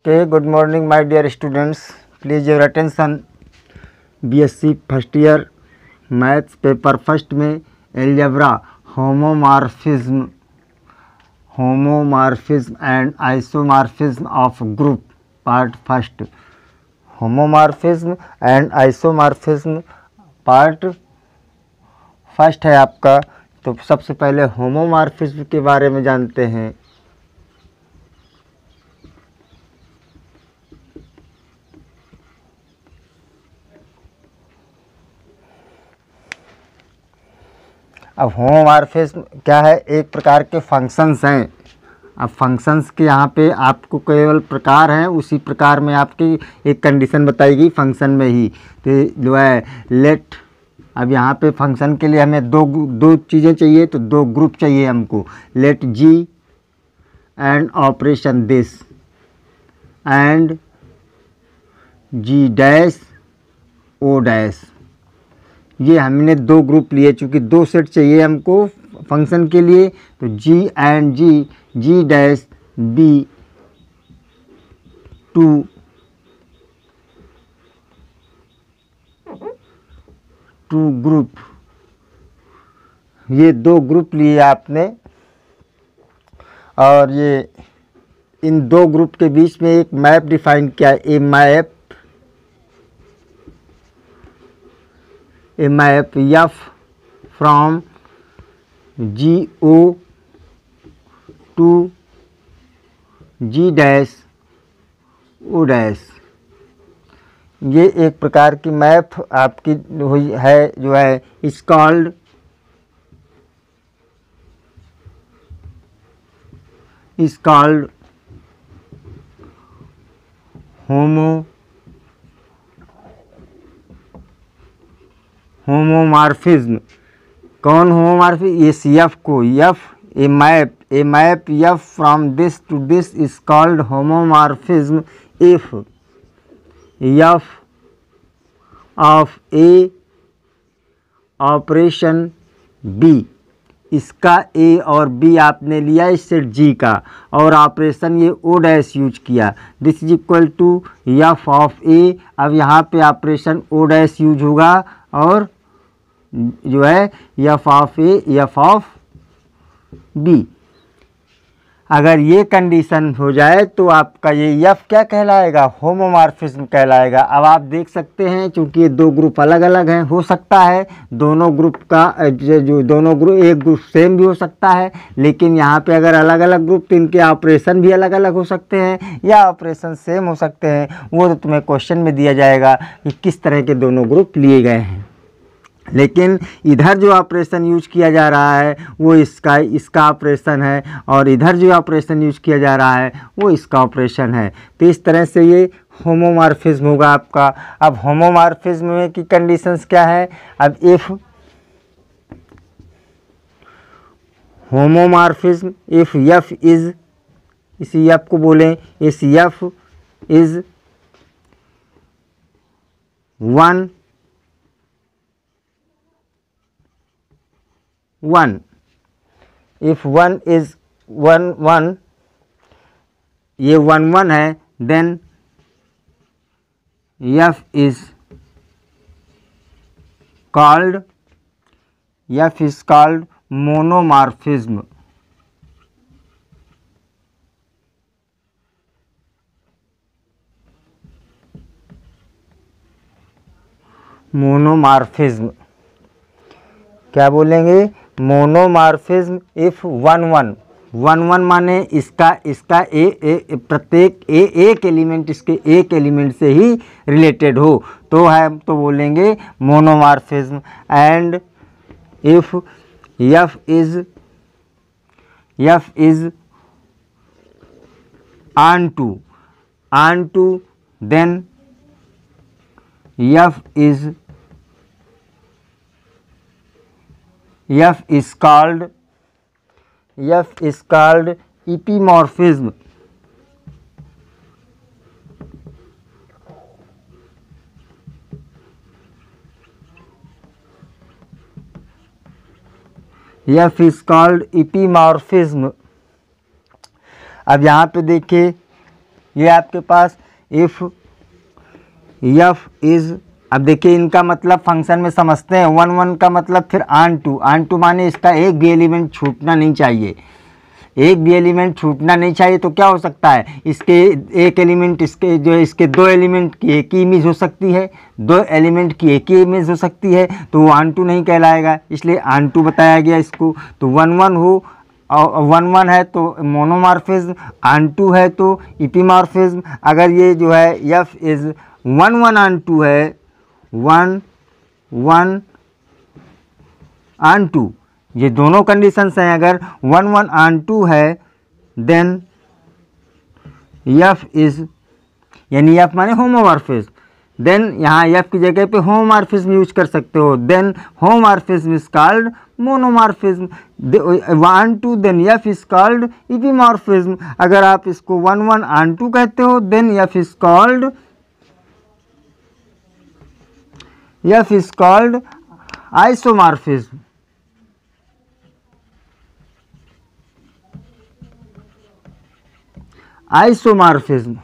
Okay, good morning, my dear students. Please your attention. BSc first year maths paper first में algebra homomorphism and isomorphism of group part first. Homomorphism and isomorphism part first है आपका। तो सबसे पहले homomorphism के बारे में जानते हैं। अब होमोमॉर्फिज्म क्या है? एक प्रकार के फंक्शंस हैं। अब फंक्शंस के यहाँ पे आपको केवल प्रकार हैं, उसी प्रकार में आपकी एक कंडीशन बताएगी फंक्शन में ही। तो जो है लेट, अब यहाँ पे फंक्शन के लिए हमें दो चीज़ें चाहिए, तो दो ग्रुप चाहिए हमको। Let G and operation this and G dash O dash, ये हमने दो ग्रुप लिए। चूँकि दो सेट चाहिए हमको फंक्शन के लिए, तो G and G dash be two group, ये दो ग्रुप लिए आपने। और ये इन दो ग्रुप के बीच में एक मैप डिफाइन किया। A map F from G O to G dash O dash, ये एक प्रकार की मैप आपकी हुई है, जो है इस कॉल्ड होमोमॉर्फिज्म। कौन होमोमॉर्फिज्म? इस एफ को, a map F from this to this is called homomorphism if F of A operation B, इसका ए और बी आपने लिया इस सेट जी का, और ऑपरेशन ये ओ डैश यूज किया। This is equal to F of A. अब यहाँ पे ऑपरेशन ओ डैश यूज होगा, और जो है F of A F of B. अगर ये कंडीशन हो जाए तो आपका ये एफ क्या कहलाएगा? होमोमॉर्फिज्म कहलाएगा। अब आप देख सकते हैं, चूंकि ये दो ग्रुप अलग अलग हैं, हो सकता है दोनों ग्रुप का जो दोनों ग्रुप, एक ग्रुप सेम भी हो सकता है, लेकिन यहाँ पे अगर अलग अलग ग्रुप तो इनके ऑपरेशन भी अलग अलग हो सकते हैं या ऑपरेशन सेम हो सकते हैं। वो तो तुम्हें क्वेश्चन में दिया जाएगा कि किस तरह के दोनों ग्रुप लिए गए हैं। लेकिन इधर जो ऑपरेशन यूज किया जा रहा है वो इसका ऑपरेशन है, और इधर जो ऑपरेशन यूज किया जा रहा है वो इसका ऑपरेशन है। तो इस तरह से ये होमोमॉर्फिज्म होगा आपका। अब होमोमॉर्फिज्म में की कंडीशंस क्या है? अब if homomorphism if F is, इसी एफ को बोलें, इस एफ इज 1 इफ 1 इज 1 ये 1 है, then F is called monomorphism. Monomorphism क्या बोलेंगे? मोनोमॉर्फिज्म इफ 1 माने इसका प्रत्येक एक एलिमेंट इसके एक एलिमेंट से ही रिलेटेड हो, तो बोलेंगे monomorphism. And if F is onto then F is called epimorphism। F is called epimorphism। अब यहाँ पे देखिए ये आपके पास इफ़ एफ इज़, अब देखिए इनका मतलब फंक्शन में समझते हैं। 1 1 का मतलब फिर ऑन टू माने इसका एक भी एलिमेंट छूटना नहीं चाहिए, एक भी एलिमेंट छूटना नहीं चाहिए। तो क्या हो सकता है, इसके एक एलिमेंट, इसके जो इसके दो एलिमेंट की एक ही इमेज हो सकती है, दो एलिमेंट की एक ही इमेज हो सकती है, तो वो ऑन टू नहीं कहलाएगा, इसलिए ऑन टू बताया गया इसको। तो 1 1 हो, 1 1 है तो मोनोमॉर्फिज्म, ऑन टू है तो इपीमॉर्फिज्म। अगर ये जो है एफ इज़ 1 1 ऑन टू है, 1 1 ऑन टू, ये दोनों कंडीशंस हैं। अगर 1 1 ऑन टू है देन एफ इज़, यानी एफ माने होमोमॉर्फिज्म, देन यहाँ एफ की जगह पे होमोमॉर्फिज्म यूज कर सकते हो, then homomorphism is called monomorphism. 1 2 then F is called epimorphism. अगर आप इसको 1 1 ऑन टू कहते हो then F is called isomorphism. Isomorphism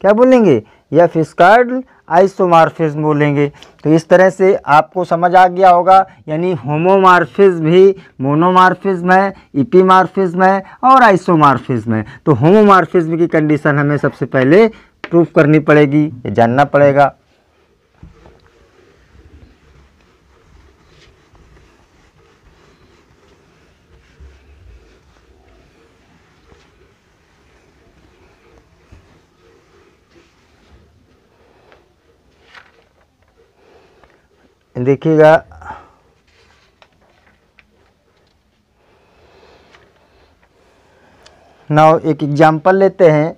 क्या बोलेंगे, एफ इज कॉल्ड आइसोमॉर्फिज्म बोलेंगे। तो इस तरह से आपको समझ आ गया होगा, यानी होमोमॉर्फिज्म भी मोनोमॉर्फिज्म है, इपीमॉर्फिज्म है और आइसोमॉर्फिज्म है। तो होमोमॉर्फिज्म की कंडीशन हमें सबसे पहले प्रूव करनी पड़ेगी, ये जानना पड़ेगा। देखिएगा नाउ एक एग्जाम्पल लेते हैं।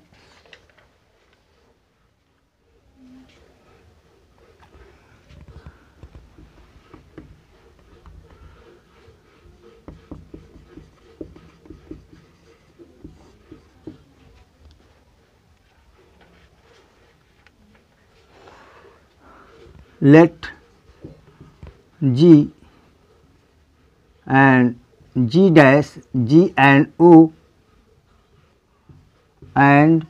Let G and G dash, G and O and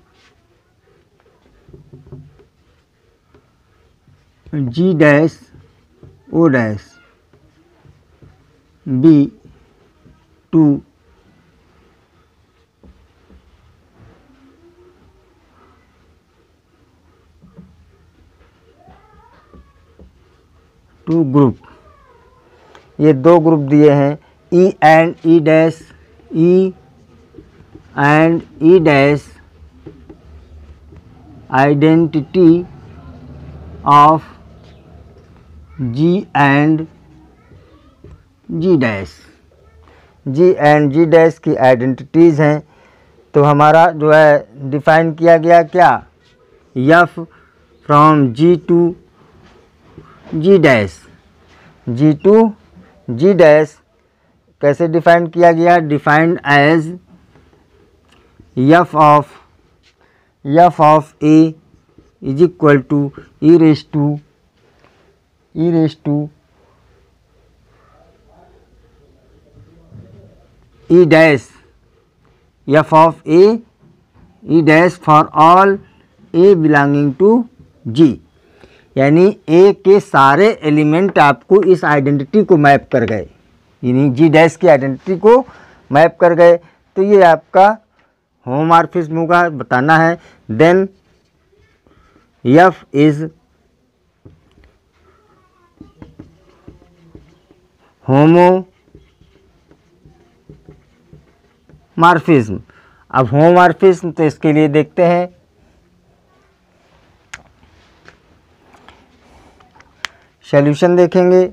G dash O dash be two group. ये दो ग्रुप दिए हैं, E and E dash, E and E dash identity of G and G dash। G and G dash की identities हैं। तो हमारा जो है डिफ़ाइन किया गया क्या, F from G to G dash, G to G dash कैसे डिफाइन किया गया, defined as F of A is equal to E raise to E dash, F of A E dash for all A belonging to G। यानी A के सारे element आपको इस identity को map कर गए, यानी G डैश की आइडेंटिटी को मैप कर गए। तो ये आपका होमोमॉर्फिज्म होगा, बताना है। Then F is homomorphism. अब होमोमॉर्फिज्म तो इसके लिए देखते हैं, सॉल्यूशन देखेंगे।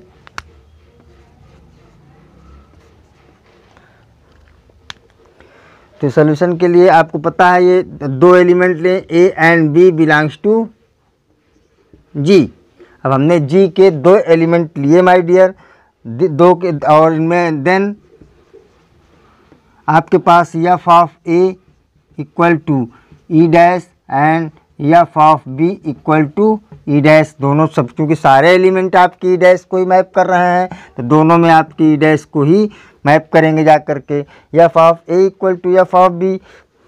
तो सॉल्यूशन के लिए आपको पता है ये दो एलिमेंट ले, A and B belongs to G। अब हमने G के दो एलिमेंट लिए माय डियर, दो के, और इनमें देन आपके पास F of A equal to E dash and F of B equal to E dash. दोनों सब, क्योंकि सारे एलिमेंट आपकी E डैश को ही मैप कर रहे हैं, तो दोनों में आपकी E डैश को ही मैप करेंगे जा करके। F of A equal to F of B,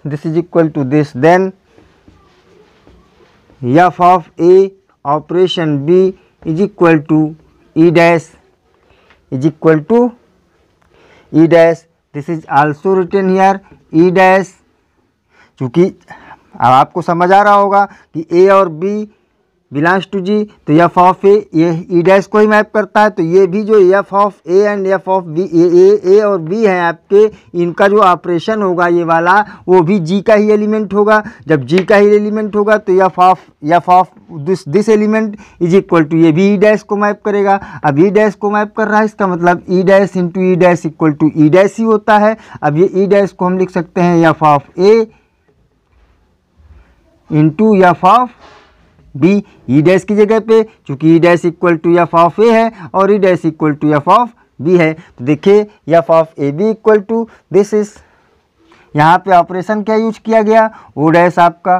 this is equal to this. Then F of A operation B is equal to E dash is equal to E dash. This is also written here E dash. चूँकि अब आपको समझ आ रहा होगा कि ए और B belongs to जी, तो F of ए ये ई डैश को ही मैप करता है, तो ये भी जो F of A and F of B A और बी हैं आपके, इनका जो ऑपरेशन होगा ये वाला वो भी जी का ही एलिमेंट होगा। जब जी का ही एलिमेंट होगा तो F of this element is equal to ये भी ई डैश को मैप करेगा। अब ई डैश को मैप कर रहा है, इसका मतलब E dash into E dash equal to E dash ही होता है। अब ये ई डैश को हम लिख सकते हैं F of A into F of B E dash की जगह पे, चूंकि E dash equal to F of A है और E dash equal to F of B है, तो देखिए F of A B equal to this is, यहाँ पे ऑपरेशन क्या यूज किया गया, ओ डैश आपका।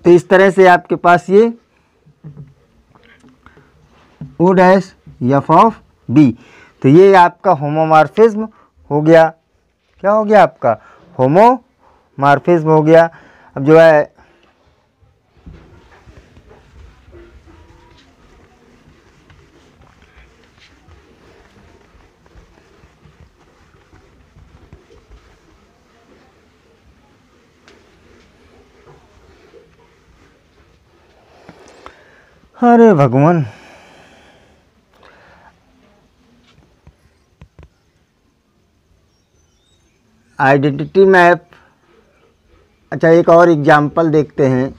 तो इस तरह से आपके पास ये O dash F of B, तो ये आपका होमोमॉर्फिज्म हो गया। क्या हो गया आपका होमोमॉर्फिज्म हो गया। अब जो है अरे भगवान, आइडेंटिटी मैप। अच्छा, एक और एग्जाम्पल देखते हैं,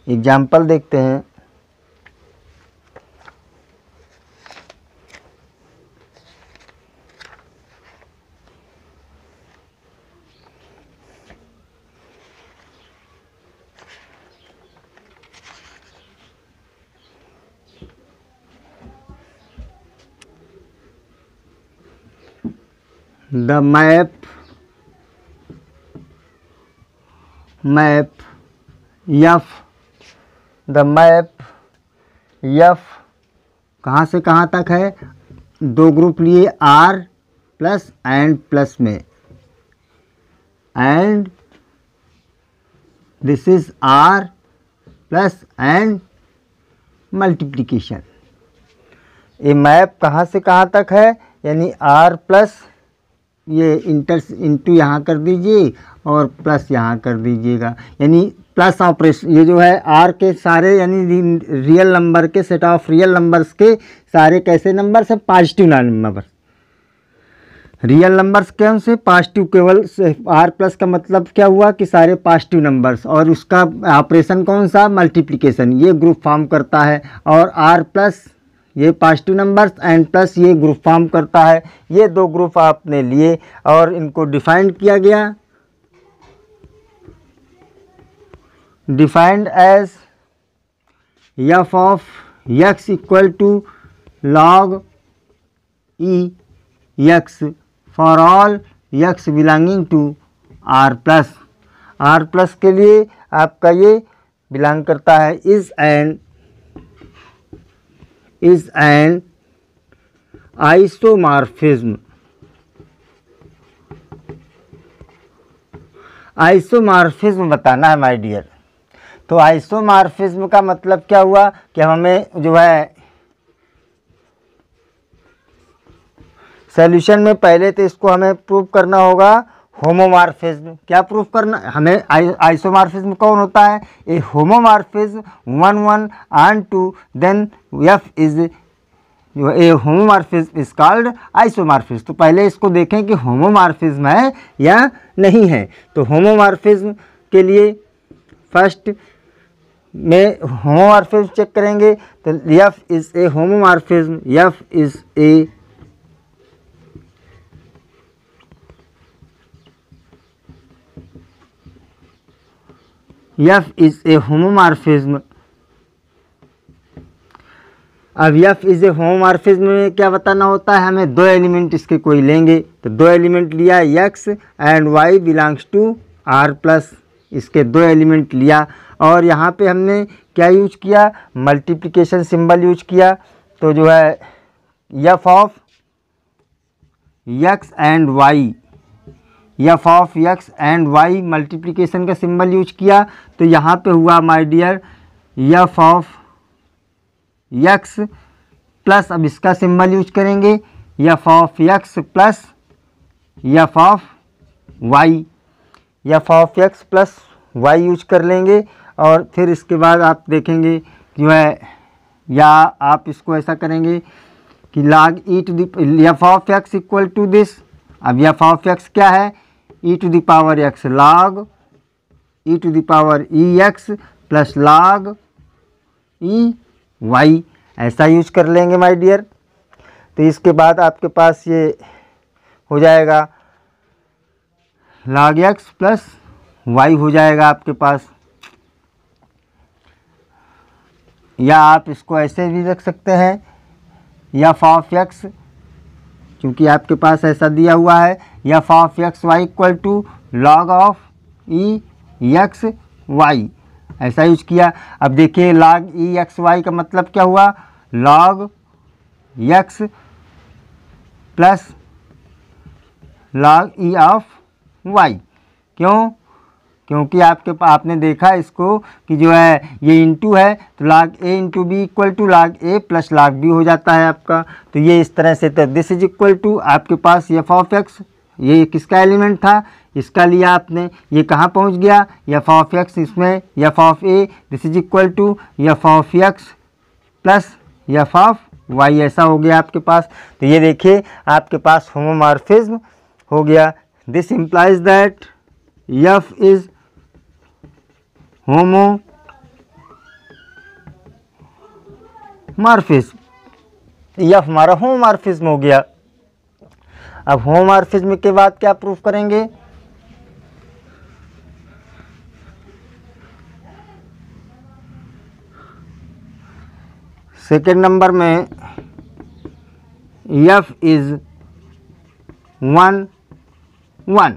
एग्जाम्पल देखते हैं। The map F, the map F कहाँ से कहाँ तक है, दो ग्रुप लिए R प्लस एंड प्लस में, and this is R plus and multiplication. ये मैप कहाँ से कहाँ तक है, यानी R प्लस ये इंटू यहाँ कर दीजिए और प्लस यहाँ कर दीजिएगा, यानी प्लस ऑपरेशन। ये जो है आर के सारे यानी रियल नंबर के सेट ऑफ रियल नंबर्स के सारे कैसे नंबर्स है, पॉजिटिव नंबर। रियल नंबर्स कौन से, पॉजिटिव, केवल आर प्लस का मतलब क्या हुआ कि सारे पॉजिटिव नंबर्स, और उसका ऑपरेशन कौन सा, मल्टीप्लिकेशन, ये ग्रुप फॉर्म करता है। और आर प्लस ये पॉजिटिव नंबर्स एंड प्लस ये ग्रुप फॉर्म करता है। ये दो ग्रुप आपने लिए और इनको डिफाइंड किया गया, defined as F of X equal to log E X for all X belonging to R plus. R plus के लिए आपका ये बिलोंग करता है इज एन आइसोमॉर्फिज्म। आइसोमॉर्फिज्म बताना है माय डियर। तो आइसोमॉर्फिज्म का मतलब क्या हुआ कि हमें जो है सॉल्यूशन में पहले तो इसको हमें प्रूव करना होगा होमोमॉर्फिज्म। क्या प्रूव करना हमें, आइसोमॉर्फिज्म कौन होता है, a homomorphism 1 1 and 2 then F is a homomorphism is called isomorphism. तो पहले इसको देखें कि होमोमॉर्फिज्म है या नहीं है। तो होमोमॉर्फिज्म के लिए फर्स्ट में होमोमॉर्फिज्म चेक करेंगे, तो F is a homomorphism, F is A F is a homomorphism। अब F is a homomorphism में क्या बताना होता है हमें, दो एलिमेंट इसके कोई लेंगे, तो दो एलिमेंट लिया x and y belongs to r plus, इसके दो एलिमेंट लिया और यहाँ पे हमने क्या यूज किया, मल्टीप्लिकेशन सिंबल यूज किया। तो जो है F of x and y F of X and Y multiplication का सिंबल यूज किया, तो यहाँ पे हुआ my dear F of X plus, अब इसका सिंबल यूज करेंगे F of X plus F of Y, F of X plus Y use कर लेंगे। और फिर इसके बाद आप देखेंगे जो है, या आप इसको ऐसा करेंगे कि log e to the F of X equal to this. अब एफ ऑफ एक्स क्या है, e to the power X log e to the power E X plus log E Y, ऐसा यूज कर लेंगे माय डियर। तो इसके बाद आपके पास ये हो जाएगा log एक्स प्लस वाई हो जाएगा आपके पास, या आप इसको ऐसे भी रख सकते हैं एफ ऑफ एक्स, क्योंकि आपके पास ऐसा दिया हुआ है F of X Y equal to log of E X Y, ऐसा यूज किया। अब देखिए log ई एक्स वाई का मतलब क्या हुआ, log X plus log E of Y. क्यों? क्योंकि आपने देखा इसको कि जो है ये इंटू है, तो log a into B equal to log a plus log b हो जाता है आपका। तो ये इस तरह से, तो दिस इज इक्वल टू आपके पास एफ ऑफ एक्स, ये किसका एलिमेंट था, इसका लिया आपने, ये कहाँ पहुँच गया एफ ऑफ एक्स, इसमें F of a, this is equal to F of X plus F of Y, ऐसा हो गया आपके पास। तो ये देखिए आपके पास होमोमॉर्फिज्म हो गया। This implies that F is homomorphism, यह हमारा होमोमॉर्फिज्म हो गया। अब होमोमॉर्फिज्म के बाद क्या प्रूफ करेंगे, सेकेंड नंबर में F is 1 1,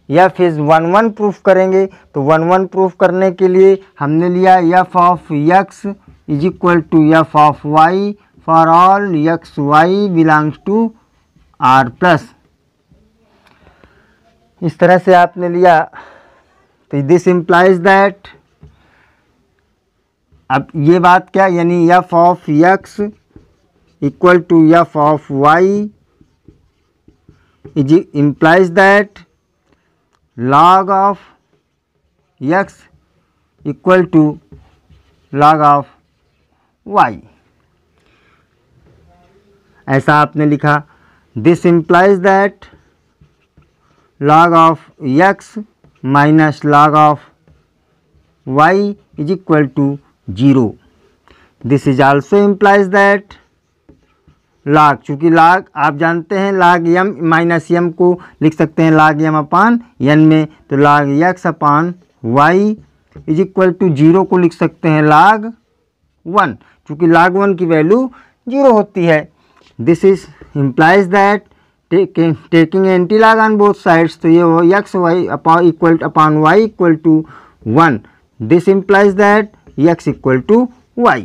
F is 1 1 proof करेंगे। तो 1 1 प्रूफ करने के लिए हमने लिया F of X is equal to F of Y for all X Y belongs to R plus, इस तरह से आपने लिया। तो दिस इम्प्लाइज दैट, अब ये बात क्या, यानी F of X equal to F of Y is implies that log of x equal to log of y, ऐसा आपने लिखा। This implies that log of x minus log of y is equal to 0। This is also implies that log, चूँकि log आप जानते हैं log m minus m को लिख सकते हैं log m अपान n में, तो log x upon y is equal to 0 को लिख सकते हैं log 1, चूँकि log 1 की वैल्यू 0 होती है। This is implies that taking antilog on both sides, तो ये हो x y upon y equal to 1। This implies that x equal to y।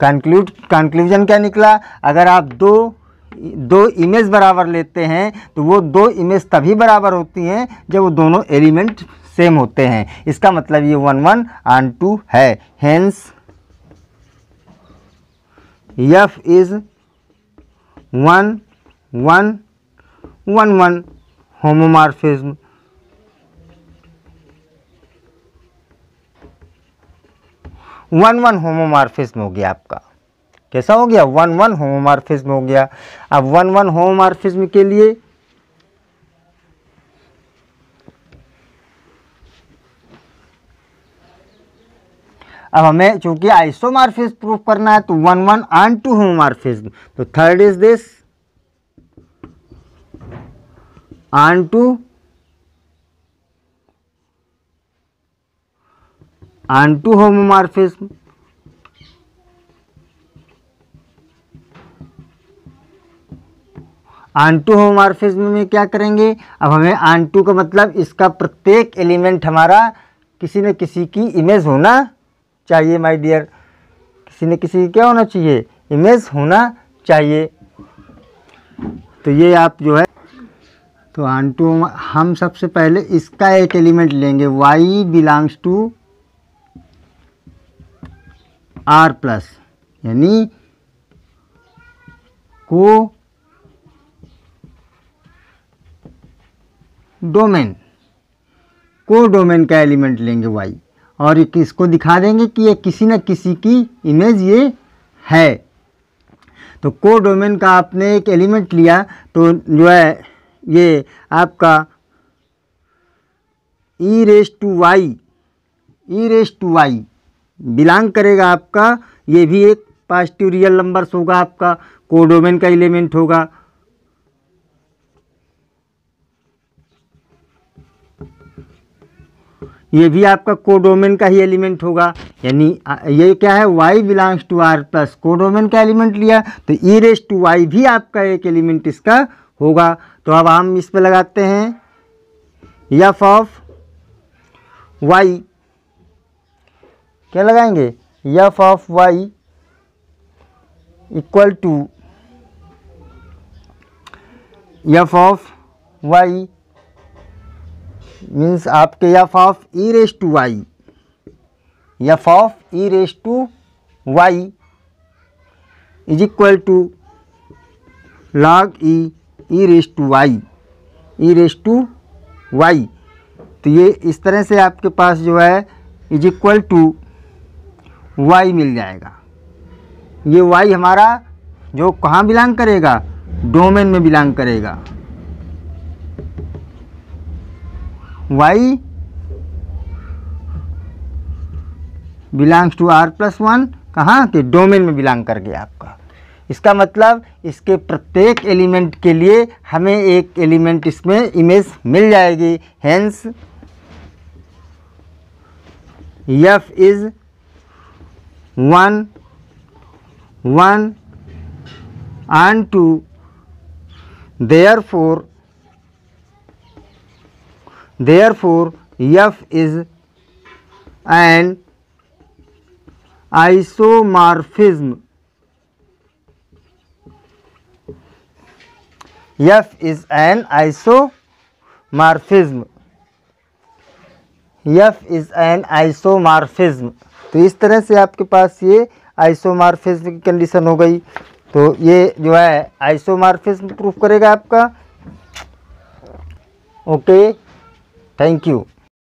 Conclusion क्या निकला, अगर आप दो इमेज बराबर लेते हैं तो वो दो इमेज तभी बराबर होती हैं जब वो दोनों एलिमेंट सेम होते हैं। इसका मतलब ये 1 1 and 2 है। Hence F is 1 1 1 1 homomorphism. One one homomorphism हो गया आपका, कैसा हो गया, 1 1 होमोमॉर्फिज्म हो गया। अब 1 1 होमोमॉर्फिज्म के लिए अब हमें चूंकि आइसोमॉर्फिज्म प्रूफ करना है, तो 1 1 and 2 होमोमॉर्फिज्म। तो third is this and 2 and 2 homomorphism. and 2 homomorphism में क्या करेंगे, अब हमें and 2 का मतलब इसका प्रत्येक एलिमेंट हमारा किसी न किसी की इमेज होना चाहिए माय डियर, किसी न किसी की क्या होना चाहिए, इमेज होना चाहिए। तो ये आप जो है तो हम सबसे पहले इसका एक एलिमेंट लेंगे, y belongs to R plus, यानी को डोमेन का एलिमेंट लेंगे y, और इसको दिखा देंगे कि ये किसी न किसी की इमेज ये है। तो को डोमेन का आपने एक एलिमेंट लिया तो जो है ये आपका ई रेस टू वाई बिलोंग करेगा आपका, ये भी एक पॉजिटिव रियल नंबर्स होगा, आपका कोडोमेन का एलिमेंट होगा। ये भी आपका कोडोमेन का ही एलिमेंट होगा, यानी ये क्या है, y belongs to r plus codomain का एलिमेंट लिया तो ई रेस टू वाई भी आपका एक एलिमेंट इसका होगा। तो अब हम इस पे लगाते हैं f ऑफ y, क्या लगाएंगे, f of y equal to f of y means आपके f of E raise to Y, f of E raise to Y is equal to log E raise to Y. तो ये इस तरह से आपके पास जो है इज इक्वल टू वाई मिल जाएगा। ये वाई हमारा जो कहाँ बिलोंग करेगा, डोमेन में बिलोंग करेगा। y belongs to r plus 1 कहाँ के, डोमेन में बिलोंग कर गया आपका। इसका मतलब इसके प्रत्येक एलिमेंट के लिए हमें एक एलिमेंट इसमें इमेज मिल जाएगी। Hence f is 1 1 and 2, therefore f is an isomorphism, f is an isomorphism। तो इस तरह से आपके पास ये आइसोमॉर्फिज्म की कंडीशन हो गई। तो ये जो है आइसोमॉर्फिज्म प्रूफ करेगा आपका। Okay, thank you.